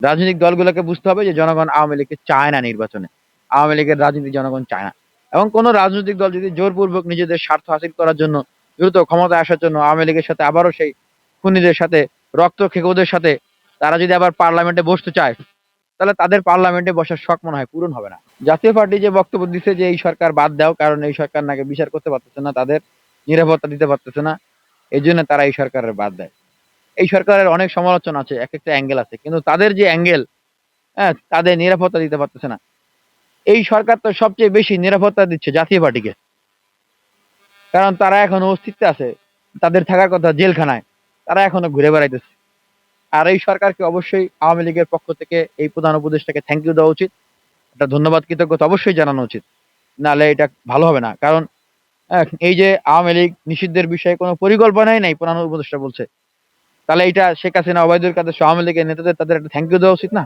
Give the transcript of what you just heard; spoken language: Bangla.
রাজনৈতিক দলগুলোকে বুঝতে হবে যে জনগণ আওয়ামী লীগকে চায় না নির্বাচনে। আওয়ামী লীগের রাজনীতি জনগণ চায় না। এবং কোন রাজনৈতিক দল যদি জোরপূর্বক নিজেদের স্বার্থ হাসিল করার জন্য দ্রুত ক্ষমতায় আসার জন্য আওয়ামী লীগের সাথে আবারও সেই খুনিদের সাথে রক্তখেকোদের সাথে তারা যদি আবার পার্লামেন্টে বসতে চায়, তাহলে তাদের পার্লামেন্টে বসার শখ মনে হয় পূরণ হবে না। জাতীয় পার্টি যে বক্তব্য দিচ্ছে যে এই সরকার বাদ দাও, কারণ এই সরকার নাকি বিচার করতে পারতেছে না, তাদের নিরাপত্তা দিতে পারতেছে না, এই জন্য তারা এই সরকারের বাদ দেয়। এই সরকারের অনেক সমালোচনা আছে, এক একটা অ্যাঙ্গেল আছে, কিন্তু তাদের যে অ্যাঙ্গেল, হ্যাঁ, তাদের নিরাপত্তা দিতে পারতেছে না। এই সরকার তো সবচেয়ে বেশি নিরাপত্তা দিচ্ছে জাতীয় পার্টিকে, কারণ তারা এখনো অস্তিত্বে আছে, তাদের থাকার কথা জেলখানায়, তারা এখনো ঘুরে বেড়াইতেছে। আর এই সরকারকে অবশ্যই আওয়ামী লীগের পক্ষ থেকে এই প্রধান উপদেষ্টাকে থ্যাংক ইউ দেওয়া উচিত, একটা ধন্যবাদ কৃতজ্ঞতা অবশ্যই জানানো উচিত। নাহলে এটা ভালো হবে না, কারণ এই যে আওয়ামী লীগ নিষিদ্ধের বিষয়ে কোনো পরিকল্পনাই নাই প্রধান উপদেষ্টা বলছে, তাহলে এটা শেখ হাসিনা, ওবায়দুল কাদের সহ আওয়ামী লীগের নেতাদের তাদের একটা থ্যাংক ইউ দেওয়া উচিত না?